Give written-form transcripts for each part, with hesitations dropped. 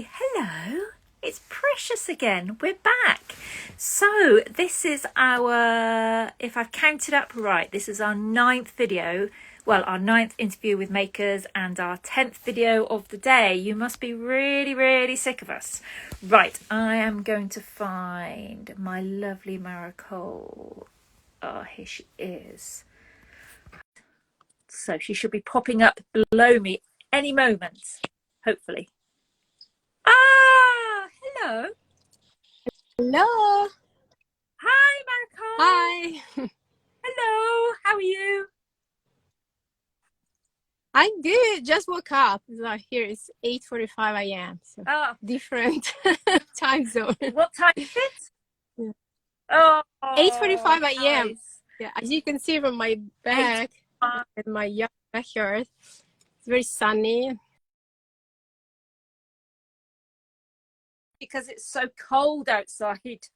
everybody. Hello, it's Precious again. We're back. So this is our, if I've counted up right, this is our 9th video. Well, our 9th interview with makers and our 10th video of the day. You must be really, really sick of us. Right, I am going to find my lovely Mara Cole. Oh, here she is. So she should be popping up below me any moment, hopefully. Ah, hello. Hello. Hi, Mara Cole. Hi. Hello, how are you? I'm good. Just woke up. So here it's 8:45 a.m. So different time zone. What time is it? Yeah. Oh, 8:45 a.m. Nice. Yeah, as you can see from my back in my backyard, it's very sunny. Because it's so cold outside.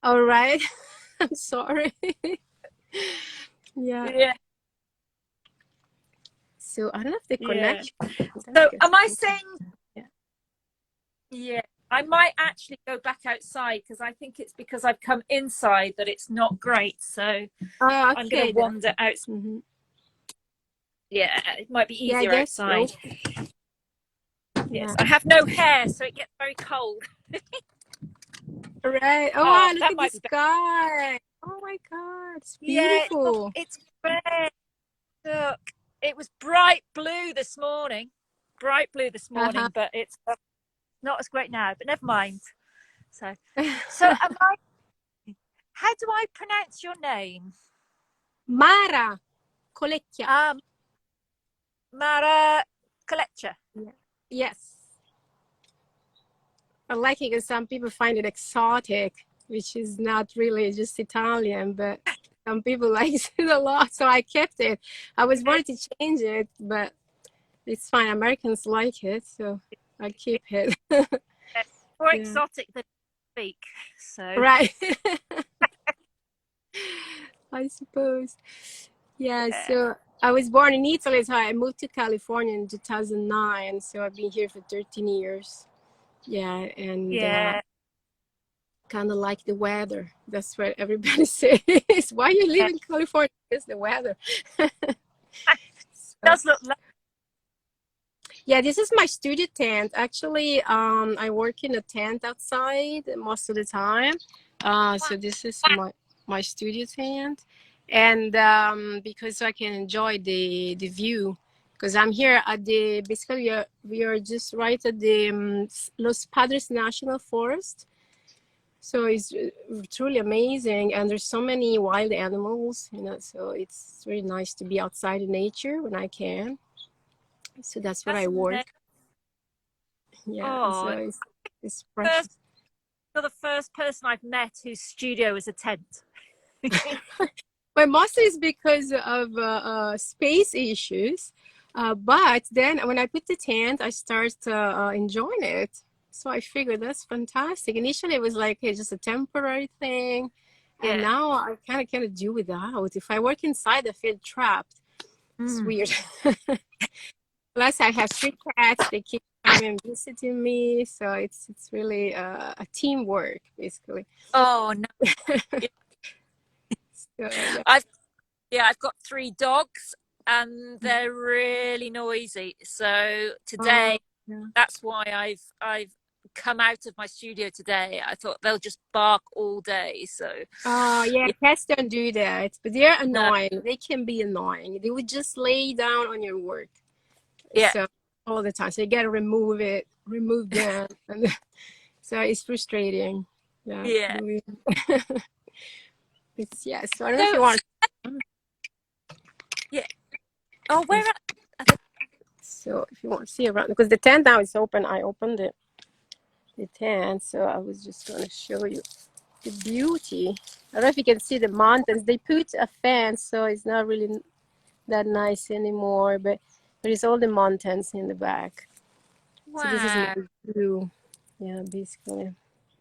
All right. I'm sorry. Yeah. So I don't know if the connection. So am I saying? Yeah. I might actually go back outside because I think it's because I've come inside that it's not great. So I'm going to wander out. Mm-hmm. Yeah, it might be easier outside. So. Yes, I have no hair, so it gets very cold. Right. Oh, wow, look at the sky. Oh my God, it's beautiful. Yeah, it's great. Look, it was bright blue this morning. But it's not as great now. But never mind. So how do I pronounce your name? Mara Colecchia. Mara Colecchia. Yes. I like it because some people find it exotic, which is not really just Italian, but some people like it a lot. So I kept it. I was wanting to change it, but it's fine. Americans like it, so I keep it. More exotic than Speake. So right. I suppose. Yeah, so I was born in Italy, so I moved to California in 2009. So I've been here for 13 years. Yeah, and kind of like the weather. That's what everybody says. Why you live in California? It's the weather. Does look lovely. Yeah, this is my studio tent. Actually, I work in a tent outside most of the time. So this is my studio tent, and because I can enjoy the view, because I'm here at the we are just right at the Los Padres National Forest. So it's truly amazing, and there's so many wild animals, so it's really nice to be outside in nature when I can. So that's where I work. Yeah, so it's precious. You're the first person I've met whose studio is a tent. But mostly it's because of space issues. But then when I put the tent, I start enjoying it. So I figured that's fantastic. Initially, it was like, hey, just a temporary thing. And now I kind of do without. If I work inside, I feel trapped. It's weird. Plus, I have 3 cats. They keep coming and visiting me. So it's really a teamwork, basically. Oh, no. So, I've got 3 dogs and they're really noisy. So today, that's why I've come out of my studio today. I thought they'll just bark all day. So cats don't do that, but they're annoying. No. They can be annoying. They would just lay down on your work. So all the time. So you gotta remove them. And so it's frustrating. Yeah. It's so I don't know if you want. Oh, where? So if you want to see around, because the tent now is open, I opened the tent, so I was just going to show you the beauty. I don't know if you can see the mountains. They put a fence, so it's not really that nice anymore, but there is all the mountains in the back. Wow. So this is my view. Yeah, basically.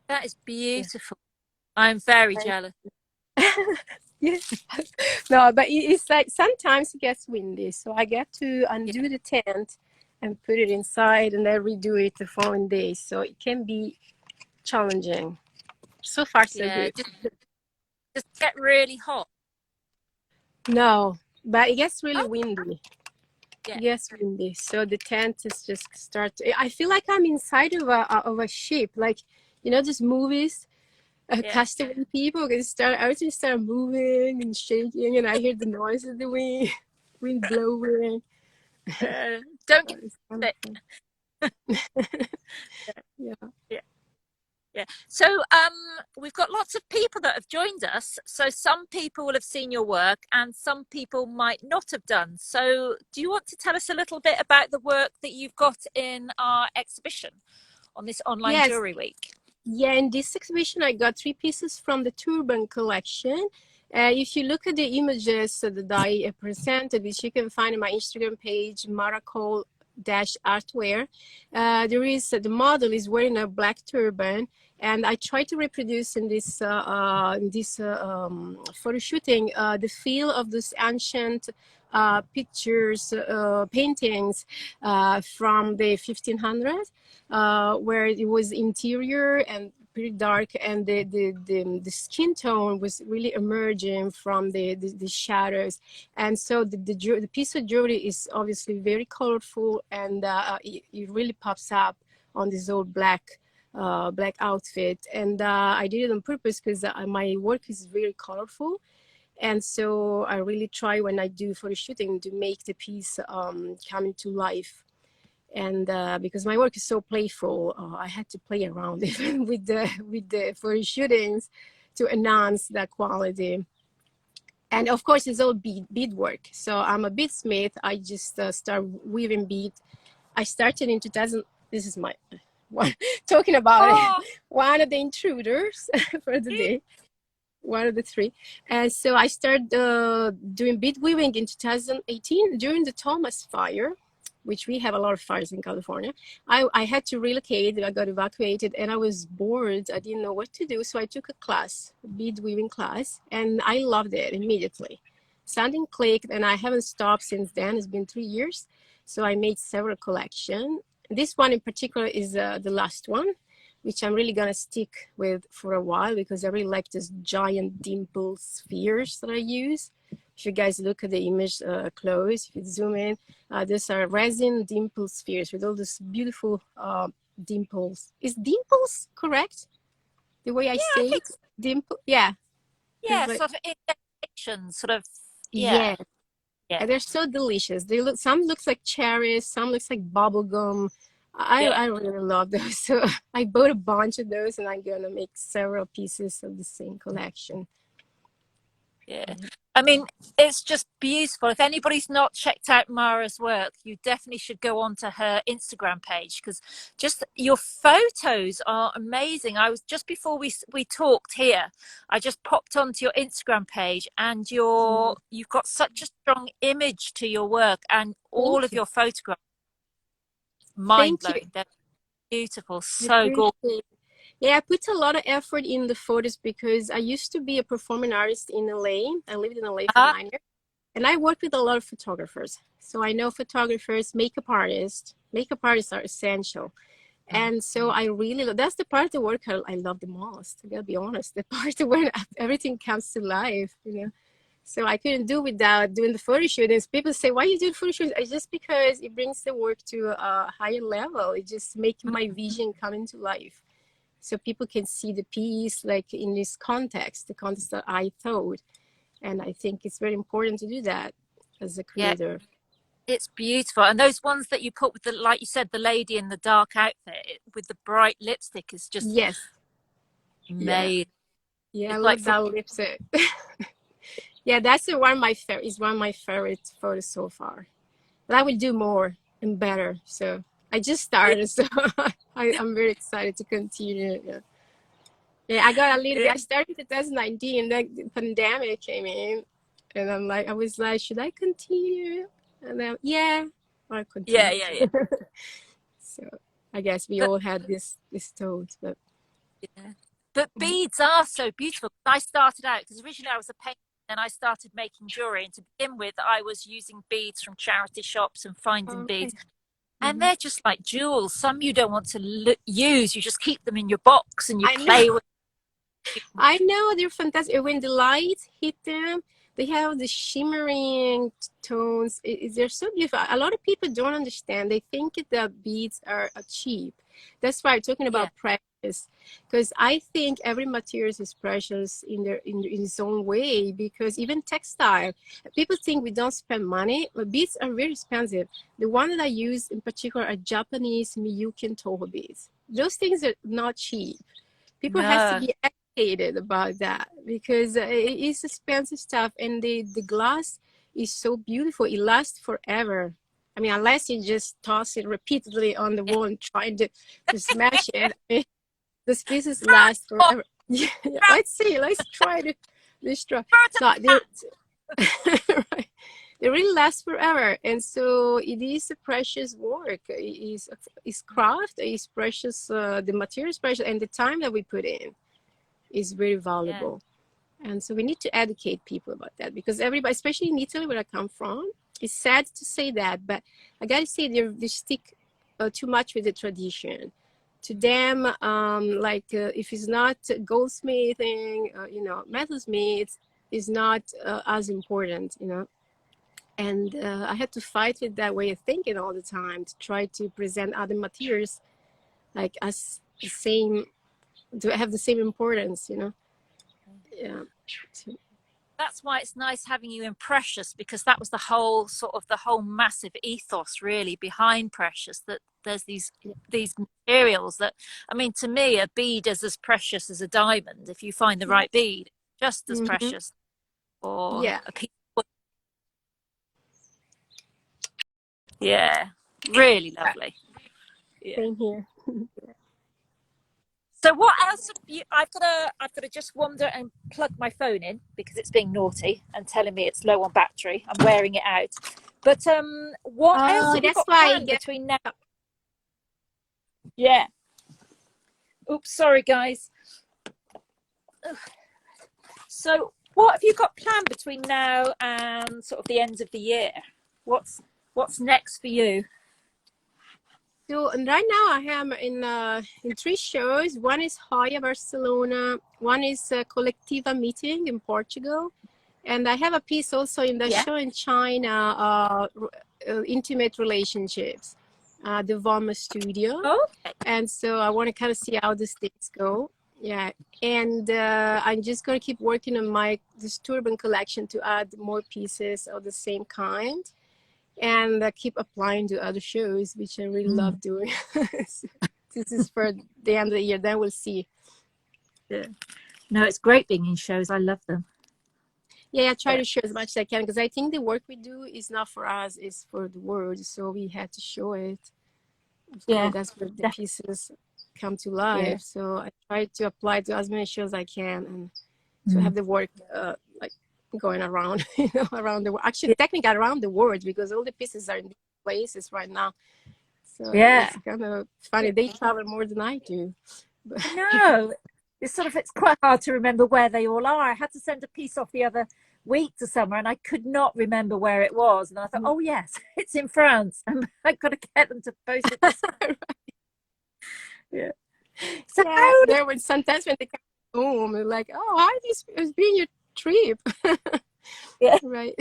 That is beautiful. I'm very jealous. Yes. No, but it's like sometimes it gets windy, so I get to undo the tent and put it inside and then redo it the following day. So it can be challenging. So far, so Yeah. good. Just get really hot. No, but it gets really Oh, windy. yeah. It gets windy. So the tent is just I feel like I'm inside of a ship, like, you know, these movies, Yeah. castaway people. Everything start moving and shaking, and I hear the noise of the wind blowing. Don't So get it's kind of sick. fun. Yeah. Yeah. Yeah. So we've got lots of people that have joined us. So some people will have seen your work and some people might not have done. So do you want to tell us a little bit about the work that you've got in our exhibition on this online Yes. jewelry week? Yeah, in this exhibition, I got 3 pieces from the turban collection. If you look at the images that I presented, which you can find on my Instagram page, Mara Colecchia-artwear, there is the model is wearing a black turban, and I try to reproduce in this photo shooting the feel of this ancient pictures, paintings from the 1500s, where it was interior and pretty dark, and the skin tone was really emerging from the shadows. And so the piece of jewelry is obviously very colorful, and it really pops up on this old black outfit. And I did it on purpose because my work is very colorful. And so I really try when I do photo shooting to make the piece come into life. And because my work is so playful, I had to play around even with the photo shootings to enhance that quality. And of course, it's all bead work. So I'm a beadsmith. I just start weaving bead. I started in 2000. This is my one talking about it. Oh, One of the intruders for the day. One of the three. And so I started doing bead weaving in 2018 during the Thomas fire, which we have a lot of fires in California. I had to relocate. I got evacuated and I was bored. I didn't know what to do. So I took a class, a bead weaving class, and I loved it immediately. Something clicked and I haven't stopped since then. It's been 3 years. So I made several collections. This one in particular is the last one, which I'm really gonna stick with for a while because I really like this giant dimple spheres that I use. If you guys look at the image close, if you zoom in, these are resin dimple spheres with all these beautiful dimples. Is dimples correct? The way I yeah, I say think it? Dimple? Yeah. yeah, It's like, sort of indentation, sort of, yeah, yeah. yeah, And they're so delicious. They look, some looks like cherries, some looks like bubble gum. yeah. I really love those. So I bought a bunch of those and I'm gonna make several pieces of the same collection. Yeah. I mean, it's just beautiful. If anybody's not checked out Mara's work, you definitely should go onto her Instagram page because just your photos are amazing. I was just before we talked here, I just popped onto your Instagram page and you've got such a strong image to your work and all Thank of you. your photographs mind Thank you. blowing. They're beautiful, I so appreciate gorgeous. it. Yeah, I put a lot of effort in the photos because I used to be a performing artist in LA. I lived in LA for Uh, 9 years. And I worked with a lot of photographers. So I know photographers, makeup artists. Makeup artists are essential. And so I really, that's the part of the work I love the most. I gotta be honest, the part where everything comes to life, you know. So I couldn't do without doing the photo shootings. People say, why you do photo shoots? It's just because it brings the work to a higher level. It just makes my vision come into life. So people can see the piece like in this context, the context that I thought. And I think it's very important to do that as a yeah, creator. it's beautiful. And those ones that you put with the, like you said, the lady in the dark outfit with the bright lipstick is just Yes. Yeah. amazing. Yeah, I It's like love from, that lipstick. Yeah, that's one of my favorite. Is one of my favorite photos so far. But I will do more and better. So I just started, so I'm very excited to continue. Yeah. Yeah, I got a little bit. yeah, I started in 2019, then the pandemic came in, and I was like, should I continue? And then, yeah, I'll yeah, continue. yeah, yeah. So I guess we But all had this thought, but yeah. But beads are so beautiful. I started out because originally I was a painter and I started making jewelry. And to begin with, I was using beads from charity shops and finding okay. beads. and they're just like jewels. Some you don't want to use, you just keep them in your box and you I know. play with. I know they're fantastic. When the light hit them, they have the shimmering tones. They're so beautiful. A lot of people don't understand. They think that beads are cheap. That's why I'm talking about precious, because I think every material is precious in its own way. Because even textile, people think we don't spend money, but beads are very expensive. The one that I use in particular are Japanese Miyuki and Toho beads. Those things are not cheap. People has to be educated about that, because it is expensive stuff, and the glass is so beautiful. It lasts forever. I mean, unless you just toss it repeatedly on the wall and trying to smash it. I mean, those pieces last forever. Yeah, let's see. Let's try to destroy. No, right. They really last forever, and so it is a precious work. It's craft. It's precious. The material is precious, and the time that we put in is very valuable. And so we need to educate people about that, because everybody, especially in Italy, where I come from, it's sad to say that, but I gotta say they stick too much with the tradition. To them, if it's not goldsmithing, metalsmith, is not as important, And I had to fight with that way of thinking all the time, to try to present other materials like as the same, to have the same importance, Yeah. That's why it's nice having you in Precious, because that was the whole massive ethos really behind Precious, that there's these materials that, I mean, to me, a bead is as precious as a diamond if you find the right bead, just as precious, or a piece of wood. Really lovely. Same here. So what else have you? I've got to just wander and plug my phone in because it's being naughty and telling me it's low on battery. I'm wearing it out. But what else have you got planned between now? Yeah. Oops, sorry guys. So what have you got planned between now and sort of the end of the year? What's next for you? So right now I am in 3 shows. One is Hoya, Barcelona. One is Colectiva meeting in Portugal. And I have a piece also in the show in China, intimate relationships, the Voma studio. Okay. And so I want to kind of see how these things go. Yeah. And I'm just going to keep working on my Disturbance collection to add more pieces of the same kind. And keep applying to other shows, which I really love doing. This is for the end of the year, then we'll see. No, it's great being in shows. I love them. I try to show as much as I can, because I think the work we do is not for us, it's for the world. So we had to show it. That's where the pieces come to life. So I try to apply to as many shows as I can, and to have the work going around, around the world. Actually, technically around the world, because all the pieces are in different places right now. So it's kind of funny. They travel more than I do. No, it's quite hard to remember where they all are. I had to send a piece off the other week to somewhere, and I could not remember where it was. And I thought, oh yes, it's in France, and I've got to get them to post it. So there were sometimes when they come home, they're like, "Oh, how is this being your trip?" Right.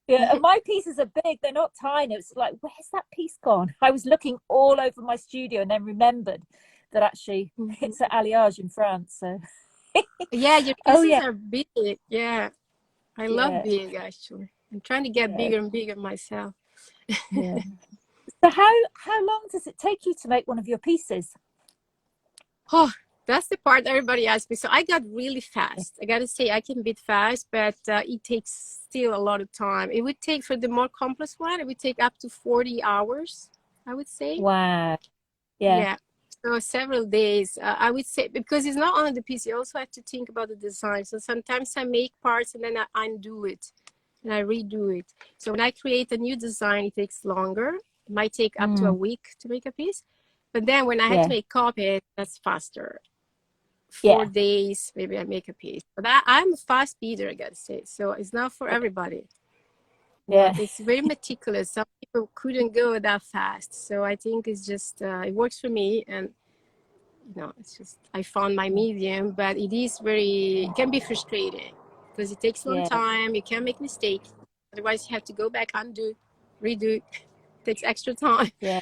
And my pieces are big, they're not tiny. It's like, where's that piece gone? I was looking all over my studio and then remembered that actually it's at Alliage in France. So your pieces are big. I love big, actually. I'm trying to get bigger and bigger myself. So how long does it take you to make one of your pieces? Oh, that's the part everybody asks me. So I got really fast. I got to say, I can beat fast, but it takes still a lot of time. It would take, for the more complex one, it would take up to 40 hours, I would say. Wow. So several days, I would say, because it's not only the piece, you also have to think about the design. So sometimes I make parts and then I undo it and I redo it. So when I create a new design, it takes longer. It might take up to a week to make a piece. But then when I had to make copy, that's faster. 4 days, maybe I make a piece. But I'm a fast beater, I gotta say. So it's not for everybody. Yeah, Yeah, it's very meticulous. Some people couldn't go that fast. So I think it's just, it works for me. And, it's just, I found my medium, but it can be frustrating because it takes a long yeah, time. You can't make mistakes. Otherwise, you have to go back, undo, redo. It takes extra time. yeah.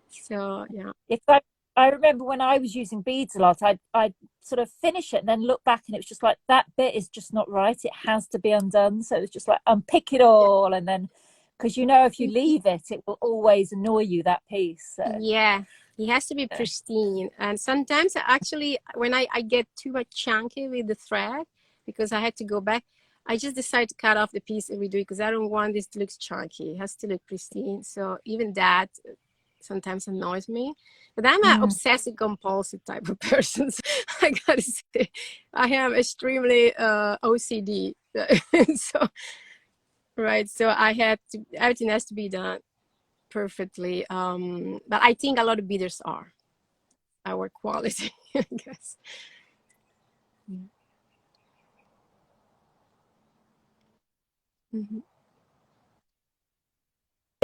So, yeah. If I remember when I was using beads a lot, I'd sort of finish it and then look back, and it was just like that bit is just not right. It has to be undone. So it was just like unpick it all, and then because if you leave it, it will always annoy you, that piece. So Yeah, it has to be pristine. And sometimes actually, when I get too much chunky with the thread, because I had to go back, I just decide to cut off the piece and redo it because I don't want this to look chunky. It has to look pristine. So even that sometimes annoys me. But I'm an obsessive compulsive type of person. So I gotta say, I am extremely OCD. So right, so everything has to be done perfectly. But I think a lot of bidders are our quality, I guess. Mm-hmm.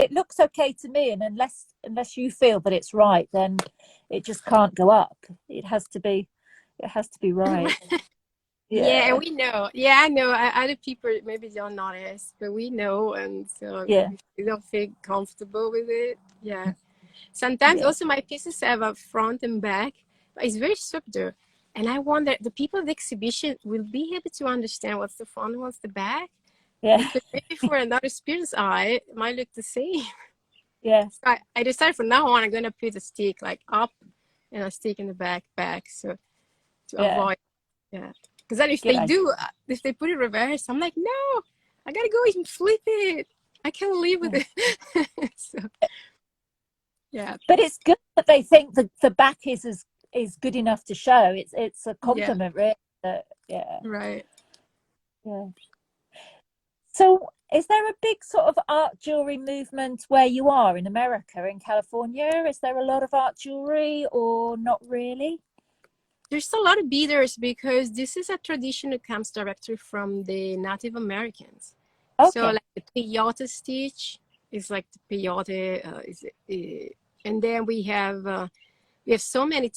it looks okay to me, and unless you feel that it's right, then it just can't go up. It has to be right. Yeah, and Yeah, we know. Yeah, I know. Other people maybe don't notice, but we know, and so yeah, if you don't feel comfortable with it, yeah. Sometimes yeah, also my pieces have a front and back, but it's very subtle. And I wonder the people at the exhibition will be able to understand what's the front and what's the back, yeah, because maybe for another spirit's eye, it might look the same. yeah, So I decided from now on I'm gonna put a stick like up and a stick in the back, so to yeah. avoid, yeah. Because then Good idea. if they put it reverse, I'm like, no, I gotta go and flip it. I can't live with Yeah. it. So yeah, But it's good that they think the back is good enough to show. It's a yeah, compliment, really. Yeah, right. yeah. So, is there a big sort of art jewelry movement where you are in America, in California? Is there a lot of art jewelry, or not really? There's a lot of beaders because this is a tradition that comes directly from the Native Americans. So Okay. like the peyote stitch is like the peyote, and then we have so many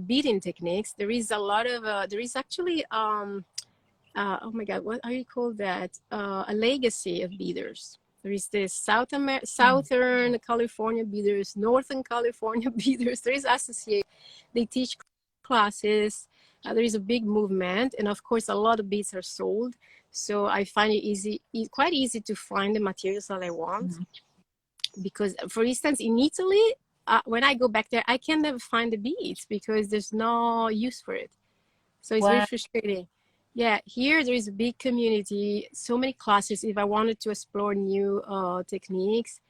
beading techniques. There is a lot of there is actually oh my god, what are you call that? A legacy of beaders. There is the Mm. Southern California beaders, Northern California beaders. There is associate. They teach classes. There is a big movement, and of course, a lot of beads are sold. So I find it quite easy to find the materials that I want. Mm. Because, for instance, in Italy, when I go back there, I can never find the beads because there's no use for it. So it's very Wow. frustrating. Yeah, here there is a big community, so many classes. If I wanted to explore new techniques,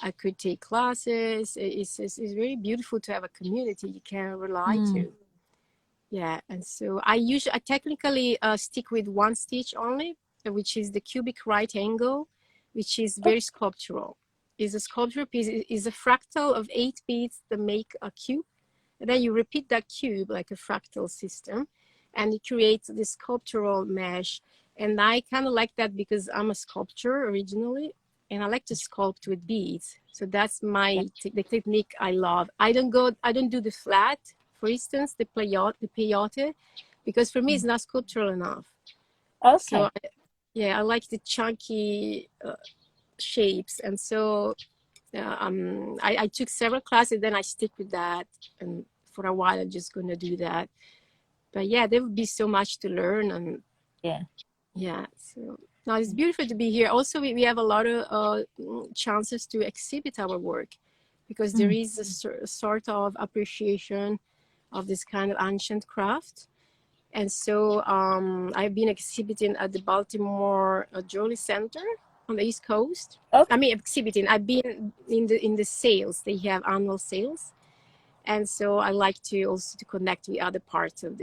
I could take classes. It's very beautiful to have a community you can rely Mm. to. Yeah, and so I technically stick with one stitch only, which is the cubic right angle, which is very sculptural. Is a sculptural piece, is a fractal of 8 beads that make a cube. And then you repeat that cube like a fractal system, and it creates this sculptural mesh. And I kind of like that because I'm a sculptor originally, and I like to sculpt with beads. So that's the technique I love. I don't do the flat, for instance, the peyote, because for me it's not sculptural enough. So Okay. yeah, I like the chunky shapes, and so I took several classes, then I stick with that, and for a while I'm just gonna do that. But yeah, there would be so much to learn, and Yeah. yeah, so now it's beautiful to be here. Also, we have a lot of chances to exhibit our work because there Mm. is a sort of appreciation of this kind of ancient craft. And so I've been exhibiting at the Baltimore Jewelry Center on the East Coast. Okay. I mean, exhibiting. I've been in the sales. They have annual sales, and so I like to also to connect with other parts of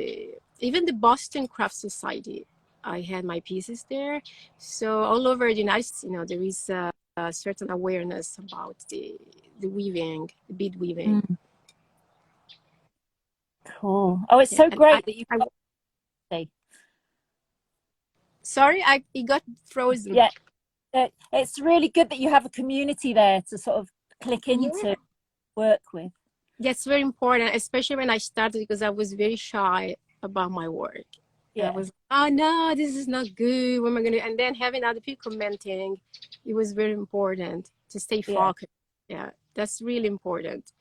even the Boston Craft Society. I had my pieces there, so all over the United States, there is a certain awareness about the weaving, the bead weaving. Mm. Cool. Oh, it's Yeah, so and great that you I got to see. sorry, it got frozen. Yeah. It's really good that you have a community there to sort of click Yeah. into, work with. That's very important, especially when I started, because I was very shy about my work. I Yeah, was, oh no, this is not good. What am I gonna? And then having other people commenting, it was very important to stay yeah. focused. Yeah, that's really important.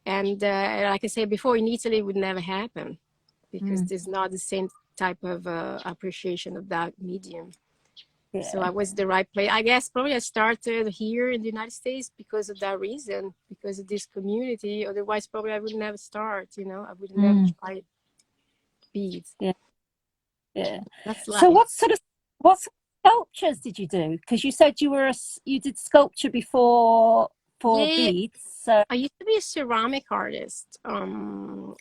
And like I said before, in Italy, it would never happen because Mm, there's not the same type of appreciation of that medium. So yeah. I was the right place. I guess probably I started here in the United States because of that reason, because of this community. Otherwise, probably I would never start. I would never Mm, try beads. yeah, yeah. That's So life. what sort of sculptures did you do? Because you said you did sculpture before for Yeah, beads. So I used to be a ceramic artist.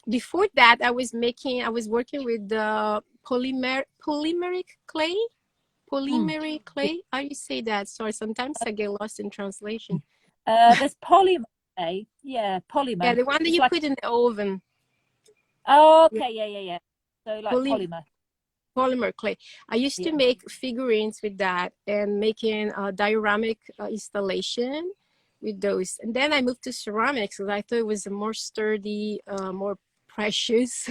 Before that, I was working with the polymeric clay. mm, Polymeric yeah. clay. How do you say that? Sorry, sometimes I get lost in translation. There's polymer. Yeah, Yeah, polymer. the one that It's you like, put in the oven. oh, Yeah, okay, yeah, yeah, yeah. So like polymer. polymer clay. I used to Yeah, make figurines with that and making a dioramic installation with those. And then I moved to ceramics because I thought it was a more sturdy, more precious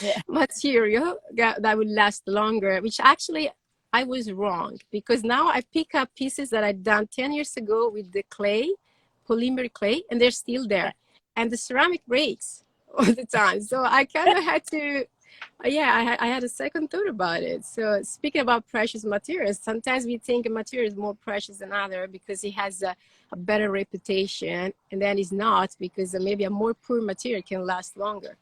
yeah, material that would last longer, which actually I was wrong, because now I pick up pieces that I'd done 10 years ago with the clay, polymer clay, and they're still yeah, there. And the ceramic breaks all the time. So I kind of had to, yeah, I had a second thought about it. So speaking about precious materials, sometimes we think a material is more precious than other because it has a better reputation, and then it's not, because maybe a more poor material can last longer.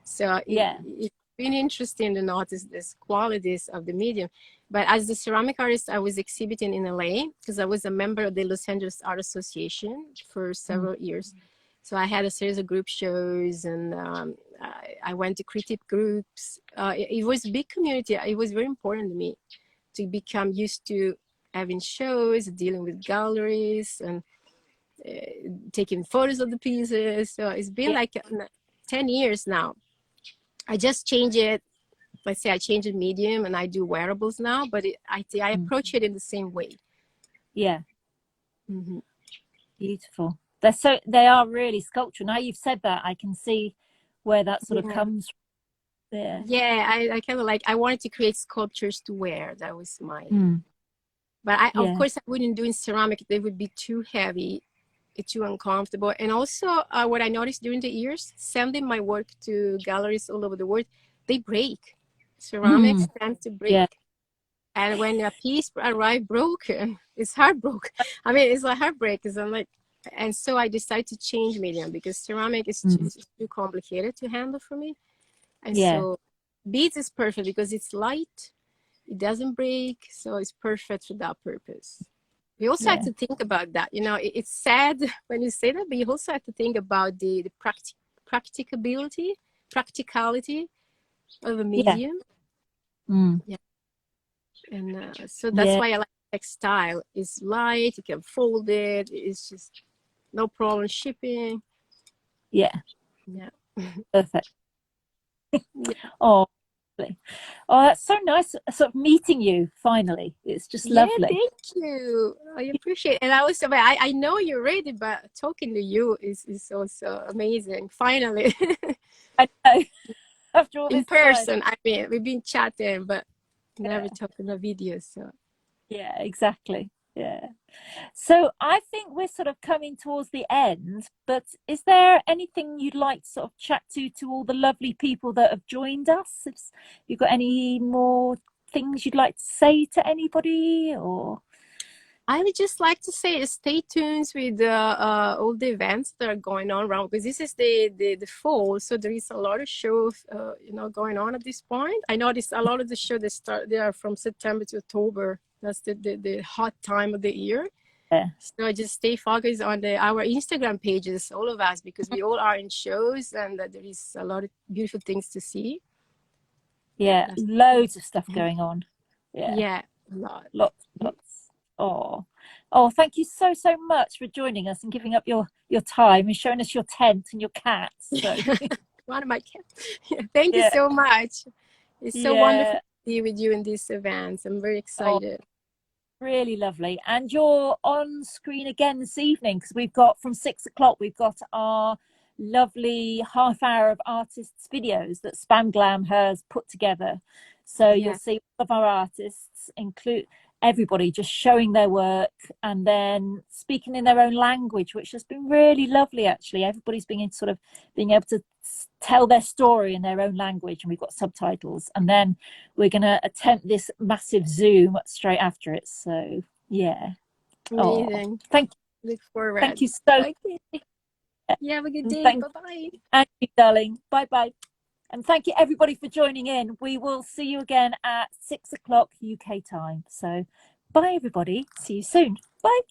So yeah. it's been interesting to notice these qualities of the medium. But as the ceramic artist, I was exhibiting in LA because I was a member of the Los Angeles Art Association for Mm, several years. So I had a series of group shows, and I went to critique groups. It was a big community. It was very important to me to become used to having shows, dealing with galleries, and taking photos of the pieces. So it's been yeah, like 10 years now. I just change it. Let's say I change the medium and I do wearables now, but I mm, approach it in the same way. yeah. Hmm. Beautiful. They are really sculptural. Now you've said that, I can see where that sort of Yeah. comes from there. Yeah, I kind of like, I wanted to create sculptures to wear. That was my, Mm, but of yeah, course, I wouldn't do in ceramic. They would be too heavy, too uncomfortable. And also, what I noticed during the years, sending my work to galleries all over the world, they break. Ceramics mm, tend to yeah, break. And when a piece arrived broken, it's heartbroken. I mean, it's a heartbreak because I'm like, and so I decided to change medium because ceramic mm, is too complicated to handle for me. And yeah, so beads is perfect because it's light, it doesn't break, so it's perfect for that purpose. We also have yeah, to think about that. It's sad when you say that, but you also have to think about the practicability, practicality of a yeah, medium. mm, Yeah. And so that's yeah, why I like textile. It's light, you can fold it, it's just no problem shipping. yeah. Yeah. Perfect. Yeah, Oh, lovely. Oh, that's so nice, sort of meeting you finally. It's just yeah, lovely. thank you. I appreciate it. And I also, but I know you're ready, but talking to you is also amazing. Finally. I know, after all In this time. person. I mean, we've been chatting, but never Yeah, talking on video. So yeah, exactly. Yeah. So I think we're sort of coming towards the end, but is there anything you'd like to sort of chat to all the lovely people that have joined us? If you've got any more things you'd like to say to anybody, or I would just like to say stay tuned with all the events that are going on around, because this is the fall, so there is a lot of shows going on at this point. I noticed a lot of the shows they are from September to October. That's the hot time of the year. yeah, So just stay focused on our Instagram pages, all of us, because we all are in shows, and there is a lot of beautiful things to see. yeah, That's, loads of stuff going on. Yeah, yeah, a lot. lots, lots. Oh, oh, thank you so much for joining us and giving up your time and showing us your tent and your cats. So One of my cats. Thank you yeah, so much. It's so wonderful yeah. to be with you in these events. I'm very Oh, excited. Really lovely. And you're on screen again this evening because we've got from 6 o'clock, we've got our lovely half hour of artists' videos that Spam Glam has put together. So you'll Yeah, see all of our artists, include everybody just showing their work and then speaking in their own language, which has been really lovely actually. Everybody's being sort of being able to tell their story in their own language, and we've got subtitles, and then we're going to attempt this massive Zoom straight after it. So yeah. Oh, amazing. thank Look thank forward. you so Okay. much. You have a good And day. thank Bye bye. you, darling. Bye bye. And thank you everybody for joining in. We will see you again at 6 o'clock UK time. So bye everybody. See you soon. Bye.